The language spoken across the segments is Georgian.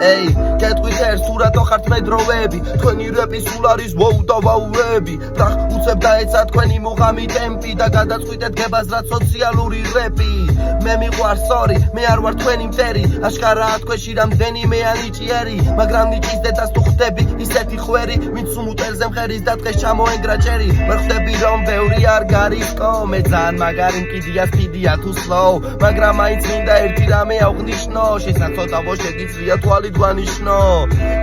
Ey, კეთვით ერთ სურათო ხართ მედროვეები თქვენი რეპი სულ არის ვოუ და ვაუები და უცებ დაეცა თქვენი მუღამი ტემპი და გადაწყვიტეთ გებაზრად სოციალური რეპი მე მიყვარს სორი მე არ ვარ თქვენი მტერი აშკარაა თქვენში რამდენიმე ანიჭიერი მაგრამ ნიჭის დედას თუ ხდები ისეთი ხვერი ვინც უმუტელზე მხერის და დღეს ჩამოენგრა ჭერი ვერ ხვდები რომ ბევრი არ გარისკო მე ძალიან მაგარი მკიდია სპიდია თუ სლოუ მაგრამ მაინც მინდა ერთი რამე აღვნიშნო შესაძლოა შეგიძლია თვალი გვანიშნო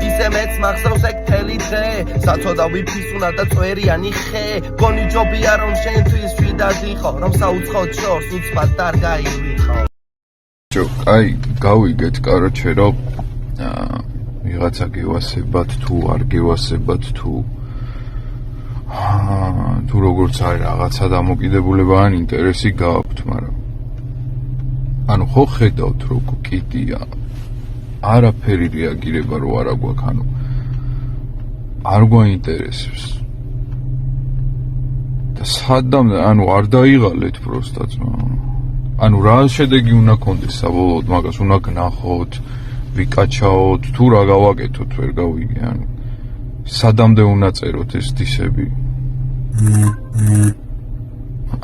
ისე მეც მახსოვს ეგ მთელი დღე საწოდა ვიფის უნდა და წვერიანი ხე გონი ჯობია რომ შენთვის ვიდად იყო რომ საუცხოდ შორს უცბად და არ გაივიხო ჯო აი გავიგეთ კაროჩე რომ ვიღაცა გევასებათ თუ არ გევასებათ თუ როგორც არის რაღაცა დამოკიდებულება ან ინტერესი გააქვთ მაგრამ ანუ ხო ხედავთ რომ კიდია არაფერი რეაგირება რო არა გვაქვს ანუ არ გვაინტერესებს და სადამ ანუ არ დაიღალეთ პროსტად ანუ რა შედეგი უნდა კონდეს საბოლოოდ მაგას უნდა გნახოთ ვიკაჩაოთ თუ რა გავაკეთოთ ვერ გავიგე ანუ სადამდე უნდა წეროთ ეს დისები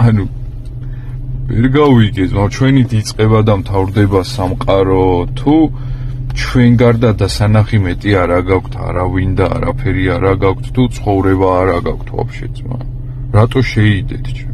ანუ ვერ გავიგეთ მაგრამ ჩვენით იწყება და მთავრდება სამყარო თუ ჩვენ გარდა დასანახი მეტი არა გაქვთ არავინ და არაფერი არა გაქვთ თუ ცხოვრება არა გაქვთ ვაფშე ძმა რატო შეიდეთ ჩვენ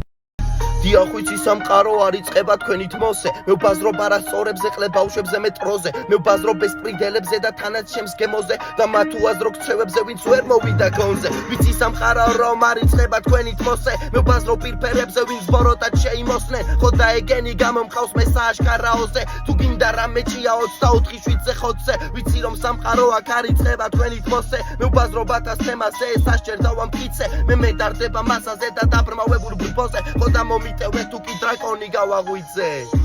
დიახ ვიცი სამყარო არ იწყება თქვენით მოსე მე ვბაზრობ არასწორებზე ყლე ბავშვებზე მეტროზე მე ვბაზრობ ბესპრიდელებზე და თანაც ჩემს გემოზე და მათ უაზრო ქცევებზე ვინც ვერ მოვიდა გონზე ვიცი სამყარო რომ არ იწყება თქვენით მოსე მე ვბაზრობ პირფერებზე ვინც ბოროტად შეიმოსნენ ხო და ეგენი გამომყავს მე სააშკარაოზე თუ გინდა რამე ჭია 24/7-ზე ხოცე ვიცი რომ სამყარო აქ არ იწყება თქვენით მოსე მე ვბაზრობ 1000 თემაზე სასჯერ დავამტკიცე მე მედარდება მასაზე და დაბრმავებულ ბრბოზე ხო და მომიტევე თუ კი დრაკონი გავაღვიძე